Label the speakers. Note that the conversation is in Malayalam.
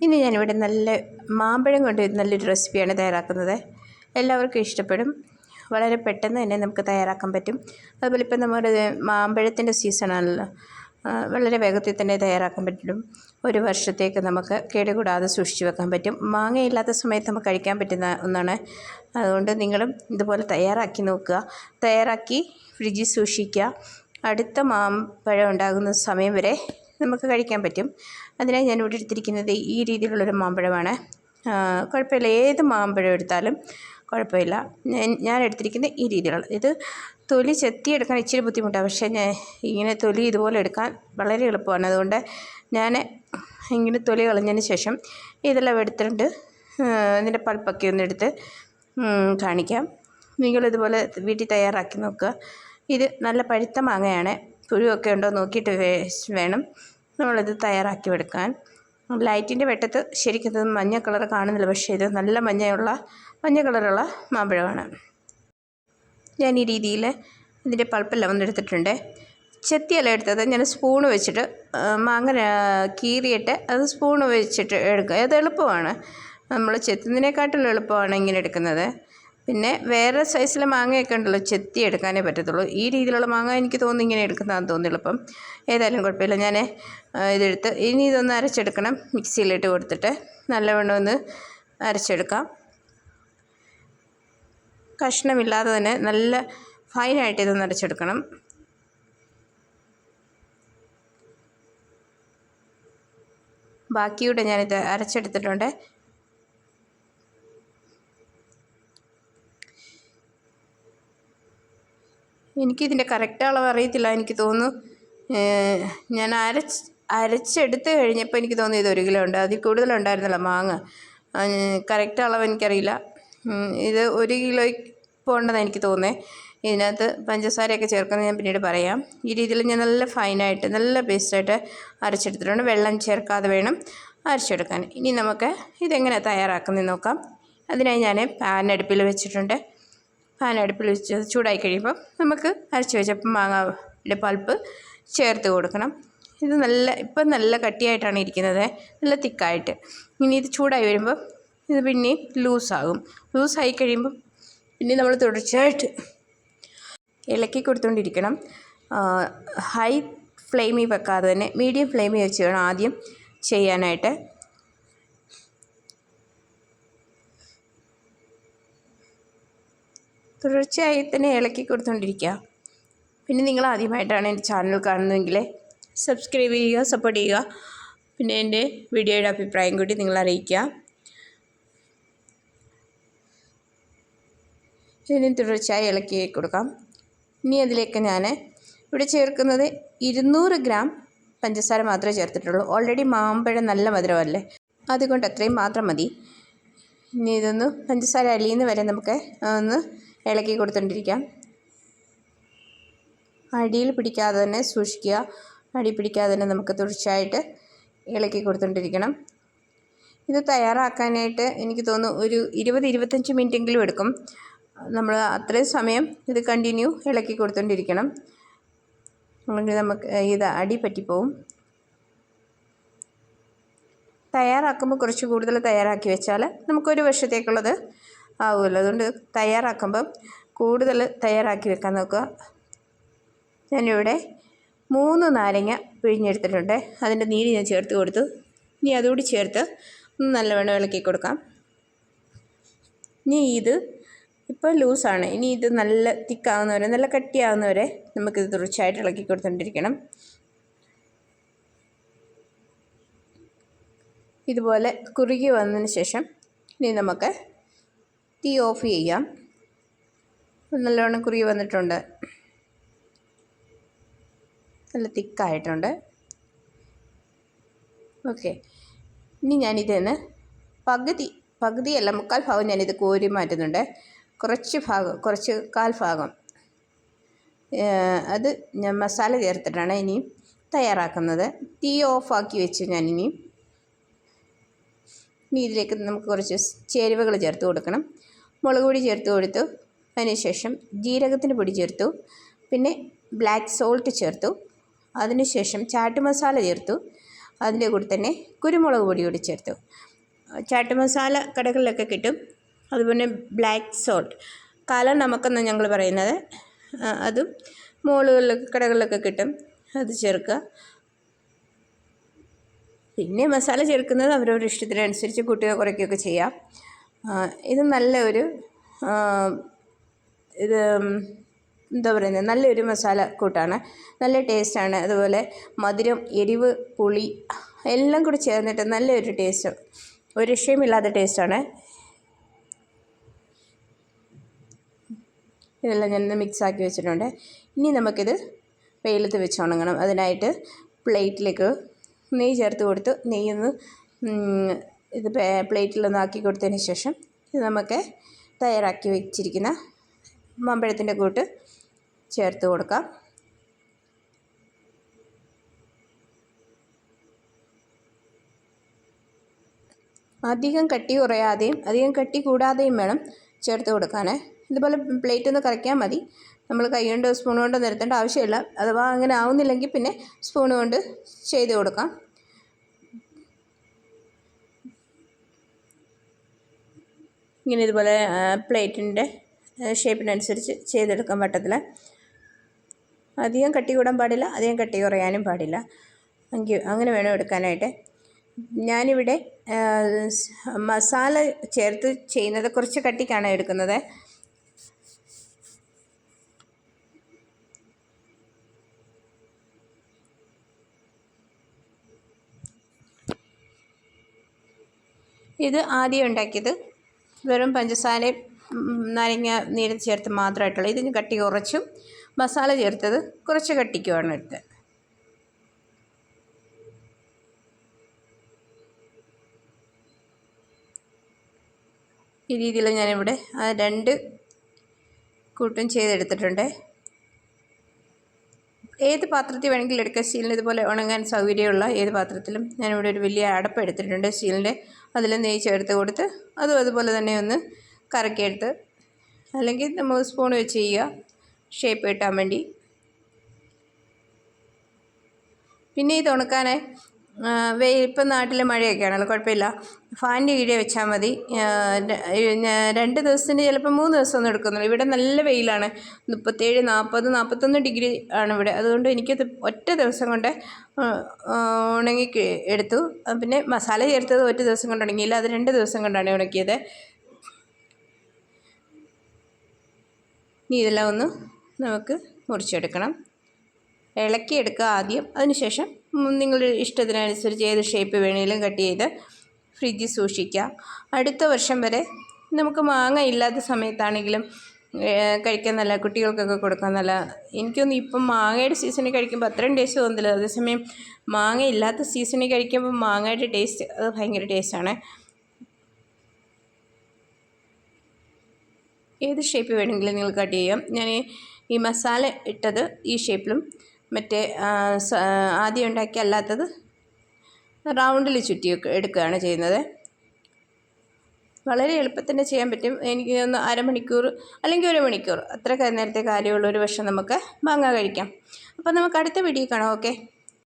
Speaker 1: ഇനി ഞാനിവിടെ നല്ല മാമ്പഴം കൊണ്ട് നല്ലൊരു റെസിപ്പിയാണ് തയ്യാറാക്കുന്നത്. എല്ലാവർക്കും ഇഷ്ടപ്പെടും. വളരെ പെട്ടെന്ന് തന്നെ നമുക്ക് തയ്യാറാക്കാൻ പറ്റും. അതുപോലെ ഇപ്പം നമ്മുടെ മാമ്പഴത്തിൻ്റെ സീസണാണല്ലോ, വളരെ വേഗത്തിൽ തന്നെ തയ്യാറാക്കാൻ പറ്റും. ഒരു വർഷത്തേക്ക് നമുക്ക് കേടുകൂടാതെ സൂക്ഷിച്ച് വെക്കാൻ പറ്റും. മാങ്ങയില്ലാത്ത സമയത്ത് നമുക്ക് കഴിക്കാൻ പറ്റുന്ന ഒന്നാണ്. അതുകൊണ്ട് നിങ്ങളും ഇതുപോലെ തയ്യാറാക്കി നോക്കുക. തയ്യാറാക്കി ഫ്രിഡ്ജിൽ സൂക്ഷിക്കുക. അടുത്ത മാമ്പഴം ഉണ്ടാകുന്ന സമയം വരെ നമുക്ക് കഴിക്കാൻ പറ്റും. അതിനായി ഞാൻ ഇവിടെ എടുത്തിരിക്കുന്നത് ഈ രീതിയിലുള്ളൊരു മാമ്പഴമാണ്. കുഴപ്പമില്ല, ഏത് മാമ്പഴം എടുത്താലും കുഴപ്പമില്ല. ഞാൻ എടുത്തിരിക്കുന്നത് ഈ രീതിയിലുള്ള. ഇത് തൊലി ചെത്തിയെടുക്കാൻ ഇച്ചിരി ബുദ്ധിമുട്ടാണ്, പക്ഷേ ഞാൻ ഇങ്ങനെ തൊലി ഇതുപോലെ എടുക്കാൻ വളരെ എളുപ്പമാണ്. അതുകൊണ്ട് ഞാൻ ഇങ്ങനെ തൊലി കളഞ്ഞതിന് ശേഷം ഇതെല്ലാം എടുത്തിട്ടുണ്ട്. ഇതിൻ്റെ പൾപ്പൊക്കെ ഒന്ന് എടുത്ത് കാണിക്കാം. നിങ്ങളിതുപോലെ വീട്ടിൽ തയ്യാറാക്കി നോക്കുക. ഇത് നല്ല പഴുത്ത മാങ്ങയാണ്. പുഴുവൊക്കെ ഉണ്ടോ നോക്കിയിട്ട് വേണം നമ്മളിത് തയ്യാറാക്കി എടുക്കാൻ. ലൈറ്റിൻ്റെ വെട്ടത്ത് ശരിക്കും മഞ്ഞ കളർ കാണുന്നില്ല, പക്ഷേ ഇത് നല്ല മഞ്ഞ കളറുള്ള മാമ്പഴമാണ്. ഞാൻ ഈ രീതിയിൽ ഇതിൻ്റെ പൾപ്പെല്ലാം ഒന്നെടുത്തിട്ടുണ്ട്. ചെത്തിയല്ല എടുത്തത്, ഞാൻ സ്പൂണ് വെച്ചിട്ട് മാങ്ങ കീറിയിട്ട് അത് സ്പൂണ് വെച്ചിട്ട് എടുക്കുക. അത് എളുപ്പമാണ്. നമ്മൾ ചെത്തുന്നതിനെക്കാട്ടും എളുപ്പമാണ് ഇങ്ങനെ എടുക്കുന്നത്. പിന്നെ വേറെ സൈസിലെ മാങ്ങയൊക്കെ ഉണ്ടല്ലോ, ചെത്തി എടുക്കാനേ പറ്റത്തുള്ളൂ. ഈ രീതിയിലുള്ള മാങ്ങ എനിക്ക് തോന്നുന്നു ഇങ്ങനെ എടുക്കുന്നതാണെന്ന് തോന്നുന്നു എളുപ്പം. ഏതായാലും കുഴപ്പമില്ല. ഞാൻ ഇതെടുത്ത് ഇനി ഇതൊന്ന് അരച്ചെടുക്കണം. മിക്സിയിലിട്ട് കൊടുത്തിട്ട് നല്ലവണ്ണം ഒന്ന് അരച്ചെടുക്കാം. കഷ്ണമില്ലാതെ തന്നെ നല്ല ഫൈനായിട്ട് ഇതൊന്ന് അരച്ചെടുക്കണം. ബാക്കിയൂടെ ഞാനിത് അരച്ചെടുത്തിട്ടുണ്ട്. എനിക്കിതിൻ്റെ കറക്റ്റ് അളവ് അറിയത്തില്ല. എനിക്ക് തോന്നുന്നു ഞാൻ അരച്ചെടുത്ത് കഴിഞ്ഞപ്പോൾ എനിക്ക് തോന്നുന്നു ഇത് 1 കിലോ ഉണ്ട്. അതിൽ കൂടുതലുണ്ടായിരുന്നല്ലോ മാങ്ങ. കറക്റ്റ് അളവ് എനിക്കറിയില്ല. ഇത് 1 കിലോ പോകേണ്ടതാണ് എനിക്ക് തോന്നുന്നത്. ഇതിനകത്ത് പഞ്ചസാരയൊക്കെ ചേർക്കുന്നത് ഞാൻ പിന്നീട് പറയാം. ഈ രീതിയിൽ ഞാൻ നല്ല ഫൈനായിട്ട് നല്ല പേസ്റ്റായിട്ട് അരച്ചെടുത്തിട്ടുണ്ട്. വെള്ളം ചേർക്കാതെ വേണം അരച്ചെടുക്കാൻ. ഇനി നമുക്ക് ഇതെങ്ങനെ തയ്യാറാക്കുന്നതെന്ന് നോക്കാം. അതിനായി ഞാൻ പാൻ അടുപ്പിൽ വെച്ചിട്ടുണ്ട്. പാൻ അടുപ്പിൽ വെച്ച് ചൂടായി കഴിയുമ്പോൾ നമുക്ക് അരച്ച് വെച്ച മാങ്ങയുടെ പൾപ്പ് ചേർത്ത് കൊടുക്കണം. ഇത് ഇപ്പം നല്ല കട്ടിയായിട്ടാണ് ഇരിക്കുന്നത്, നല്ല തിക്കായിട്ട്. ഇനി ഇത് ചൂടായി വരുമ്പോൾ ഇത് പിന്നെയും ലൂസാകും. ലൂസായി കഴിയുമ്പോൾ പിന്നെ നമ്മൾ തുടർച്ചയായിട്ട് ഇളക്കി കൊടുത്തുകൊണ്ടിരിക്കണം. ഹൈ ഫ്ലെയിമിൽ വെക്കാതെ തന്നെ മീഡിയം ഫ്ലെയിമിൽ വെച്ച് വേണം ആദ്യം ചെയ്യാനായിട്ട്. തുടർച്ചയായി തന്നെ ഇളക്കി കൊടുത്തുകൊണ്ടിരിക്കുക. പിന്നെ നിങ്ങൾ ആദ്യമായിട്ടാണ് എൻ്റെ ചാനൽ കാണുന്നതെങ്കിൽ സബ്സ്ക്രൈബ് ചെയ്യുക, സപ്പോർട്ട് ചെയ്യുക. പിന്നെ എൻ്റെ വീഡിയോയുടെ അഭിപ്രായം കൂടി നിങ്ങൾ അറിയിക്കുക. ഇനി തുടർച്ചയായി ഇളക്കി കൊടുക്കാം. ഇനി അതിലേക്ക് ഞാൻ ഇവിടെ ചേർക്കുന്നത് 200 ഗ്രാം പഞ്ചസാര മാത്രമേ ചേർത്തിട്ടുള്ളൂ. ഓൾറെഡി മാമ്പഴം നല്ല മധുരമല്ലേ, അതുകൊണ്ട് അത്രയും മാത്രം മതി. ഇനി ഇതൊന്ന് പഞ്ചസാര അലിയുന്ന വരെ നമുക്ക് ഒന്ന് ഇളക്കി കൊടുത്തുകൊണ്ടിരിക്കാം. അടിയിൽ പിടിക്കാതെ തന്നെ സൂക്ഷിക്കുക. അടി പിടിക്കാതെ തന്നെ നമുക്ക് തുടർച്ചയായിട്ട് ഇളക്കി കൊടുത്തുകൊണ്ടിരിക്കണം. ഇത് തയ്യാറാക്കാനായിട്ട് എനിക്ക് തോന്നുന്നു ഒരു 20-25 മിനിറ്റെങ്കിലും എടുക്കും. നമ്മൾ അത്രയും സമയം ഇത് കണ്ടിന്യൂ ഇളക്കി കൊടുത്തുകൊണ്ടിരിക്കണം. അല്ലെങ്കിൽ നമുക്ക് ഇത് അടി പറ്റിപ്പോവും. തയ്യാറാക്കുമ്പോൾ കുറച്ച് കൂടുതൽ തയ്യാറാക്കി വെച്ചാൽ നമുക്കൊരു വർഷത്തേക്കുള്ളത് ആവുമല്ലോ. അതുകൊണ്ട് തയ്യാറാക്കുമ്പം കൂടുതൽ തയ്യാറാക്കി വെക്കാൻ നോക്കുക. ഞാനിവിടെ 3 നാരങ്ങ പിഴിഞ്ഞെടുത്തിട്ടുണ്ട്. അതിൻ്റെ നീര് ഞാൻ ചേർത്ത് കൊടുത്തു. ഇനി അതുകൂടി ചേർത്ത് ഒന്ന് നല്ലവണ്ണം ഇളക്കി കൊടുക്കാം. ഇനി ഇത് ഇപ്പോൾ ലൂസാണ്. ഇനി ഇത് നല്ല തിക്കാവുന്നവരെ, നല്ല കട്ടിയാവുന്നവരെ നമുക്കിത് തുടർച്ചയായിട്ട് ഇളക്കി കൊടുത്തുകൊണ്ടിരിക്കണം. ഇതുപോലെ കുറുകി വന്നതിന് ശേഷം ഇനി നമുക്ക് തീ ഓഫ് ചെയ്യാം. നല്ലവണ്ണം കുറുകി വന്നിട്ടുണ്ട്, നല്ല തിക്കായിട്ടുണ്ട്. ഓക്കെ, ഇനി ഞാനിതിന് പകുതിയല്ല 3/4 ഭാഗം ഞാനിത് കോരി മാറ്റുന്നുണ്ട്. കുറച്ച് 1/4 ഭാഗം അത് ഞാൻ മസാല ചേർത്തിട്ടാണ് ഇനിയും തയ്യാറാക്കുന്നത്. തീ ഓഫാക്കി വെച്ച് ഇനി ഇതിലേക്ക് നമുക്ക് കുറച്ച് ചേരുവകൾ ചേർത്ത് കൊടുക്കണം. മുളക് പൊടി ചേർത്ത് കൊടുത്തു. അതിനുശേഷം ജീരകത്തിൻ്റെ പൊടി ചേർത്തു. പിന്നെ ബ്ലാക്ക് സോൾട്ട് ചേർത്തു. അതിനുശേഷം ചാട്ട് മസാല ചേർത്തു. അതിൻ്റെ കൂടെ തന്നെ കുരുമുളക് പൊടി കൂടി ചേർത്തു. ചാട്ട് മസാല കടകളിലൊക്കെ കിട്ടും. അതുപോലെ ബ്ലാക്ക് സോൾട്ട്, കാല നമക്കെന്ന് ഞങ്ങൾ പറയുന്നത്, അതും മോളുകളിലൊക്കെ കടകളിലൊക്കെ കിട്ടും. അത് ചേർക്കുക. പിന്നെ മസാല ചേർക്കുന്നത് അവരവരുടെ ഇഷ്ടത്തിനനുസരിച്ച് കൂട്ടുകയോ കുറയ്ക്കുകയൊക്കെ ചെയ്യാം. ഇത് നല്ലൊരു ഇത് എന്താ പറയുന്നത്, നല്ലൊരു മസാല കൂട്ടാണ്, നല്ല ടേസ്റ്റാണ്. അതുപോലെ മധുരം, എരിവ്, പുളി എല്ലാം കൂടി ചേർന്നിട്ട് നല്ലൊരു ടേസ്റ്റ്, ഒരു രക്ഷയുമില്ലാത്ത ടേസ്റ്റാണ്. ഇതെല്ലാം ഞാനൊന്ന് മിക്സാക്കി വെച്ചിട്ടുണ്ട്. ഇനി നമുക്കിത് വെയിലത്ത് വെച്ച് ഉണങ്ങണം. അതിനായിട്ട് പ്ലേറ്റിലേക്ക് നെയ്യ് ചേർത്ത് കൊടുത്ത് നെയ്യൊന്ന് ഇത് പ്ലേറ്റിലൊന്ന് ആക്കി കൊടുത്തതിന് ശേഷം ഇത് നമുക്ക് തയ്യാറാക്കി വെച്ചിരിക്കുന്ന മാമ്പഴത്തിൻ്റെ കൂട്ട് ചേർത്ത് കൊടുക്കാം. അധികം കട്ടി കുറയാതെയും അധികം കട്ടി കൂടാതെയും വേണം ചേർത്ത് കൊടുക്കാൻ. ഇതുപോലെ പ്ലേറ്റ് ഒന്ന് കറക്കിയാൽ മതി. നമ്മൾ കൈ കൊണ്ട് സ്പൂൺ കൊണ്ട് നിരത്തേണ്ട ആവശ്യമില്ല. അഥവാ അങ്ങനെ ആവുന്നില്ലെങ്കിൽ പിന്നെ സ്പൂൺ കൊണ്ട് ചെയ്ത് കൊടുക്കാം. ഇങ്ങനെ ഇതുപോലെ പ്ലേറ്റിൻ്റെ ഷേപ്പിനനുസരിച്ച് ചെയ്തെടുക്കാൻ വട്ടത്തിൽ. അധികം കട്ടി കൂടാൻ പാടില്ല, അധികം കട്ടി കുറയാനും പാടില്ല. അങ്ങനെ വേണം എടുക്കാനായിട്ട്. ഞാനിവിടെ മസാല ചേർത്ത് ചെയ്യുന്നത് കുറച്ച് കട്ടിക്കാണ് എടുക്കുന്നത്. ഇത് ആദ്യം ഉണ്ടാക്കിയത് വെറും പഞ്ചസാരയും നാരങ്ങ നീര് ചേർത്ത് മാത്രമായിട്ടുള്ള, ഇതിന് കട്ടി കുറച്ചും മസാല ചേർത്തത് കുറച്ച് കട്ടിക്കുമാണ് എടുത്തത്. ഈ രീതിയിൽ ഞാനിവിടെ ആ 2 കൂട്ടും ചെയ്തെടുത്തിട്ടുണ്ട്. ഏത് പാത്രത്തിൽ വേണമെങ്കിലും എടുക്കുക. സ്റ്റീലിന് ഇതുപോലെ ഉണങ്ങാൻ സൗകര്യമുള്ള ഏത് പാത്രത്തിലും. ഞാനിവിടെ ഒരു വലിയ അടപ്പ് എടുത്തിട്ടുണ്ട് സ്റ്റീലിൻ്റെ. അതിൽ നെയ്യ് ചേർത്ത് കൊടുത്ത് അതും അതുപോലെ തന്നെ ഒന്ന് കറക്കിയെടുത്ത്, അല്ലെങ്കിൽ നമ്മൾ സ്പൂൺ വെച്ച് ചെയ്യുക ഷേപ്പ് കിട്ടാൻ വേണ്ടി. പിന്നെ ഇത് ഉണക്കാനായി ഇപ്പം നാട്ടിൽ മഴയൊക്കെയാണല്ലോ, കുഴപ്പമില്ല, ഫാനിൻ്റെ കീഴെ വെച്ചാൽ മതി. 2 ദിവസത്തിന് ചിലപ്പോൾ 3 ദിവസമൊന്നും എടുക്കുന്നില്ല. ഇവിടെ നല്ല വെയിലാണ്, 37, 40, 41 ഡിഗ്രി ആണ് ഇവിടെ. അതുകൊണ്ട് എനിക്കത് ഒറ്റ ദിവസം കൊണ്ട് ഉണങ്ങി എടുത്തു. പിന്നെ മസാല ചേർത്തത് ഒറ്റ ദിവസം കൊണ്ട് ഉണങ്ങിയില്ല, അത് 2 ദിവസം കൊണ്ടാണ് ഉണക്കിയത്. ഇനി ഇതെല്ലാം ഒന്ന് നമുക്ക് മുറിച്ചെടുക്കണം. ഇളക്കിയെടുക്കുക ആദ്യം. അതിനുശേഷം നിങ്ങളുടെ ഇഷ്ടത്തിനനുസരിച്ച് ഏത് ഷേപ്പ് വേണമെങ്കിലും കട്ട് ചെയ്ത് ഫ്രിഡ്ജിൽ സൂക്ഷിക്കുക. അടുത്ത വർഷം വരെ നമുക്ക് മാങ്ങ ഇല്ലാത്ത സമയത്താണെങ്കിലും കഴിക്കാൻ നല്ല, കുട്ടികൾക്കൊക്കെ കൊടുക്കാൻ നല്ല. എനിക്കൊന്നും ഇപ്പം മാങ്ങയുടെ സീസണിൽ കഴിക്കുമ്പോൾ അത്രയും ടേസ്റ്റ് തോന്നുന്നില്ല. അതേസമയം മാങ്ങ ഇല്ലാത്ത സീസണിൽ കഴിക്കുമ്പോൾ മാങ്ങയുടെ ടേസ്റ്റ് അത് ഭയങ്കര ടേസ്റ്റാണ്. ഏത് ഷേപ്പ് വേണമെങ്കിലും നിങ്ങൾ കട്ട് ചെയ്യാം. ഞാൻ ഈ മസാല ഇട്ടത് ഈ ഷേപ്പിലും മറ്റേ ആദ്യം ഉണ്ടാക്കി അല്ലാത്തത് റൗണ്ടിൽ ചുറ്റി എടുക്കുകയാണ് ചെയ്യുന്നത്. വളരെ എളുപ്പത്തിന് ചെയ്യാൻ പറ്റും. എനിക്ക് ഒന്ന് അരമണിക്കൂർ അല്ലെങ്കിൽ 1 മണിക്കൂർ അത്രയൊക്കെ നേരത്തെ കാര്യമുള്ള ഒരു വർഷം നമുക്ക് മാങ്ങ കഴിക്കാം. അപ്പോൾ നമുക്ക് അടുത്ത വീഡിയോ കാണാം. ഓക്കെ.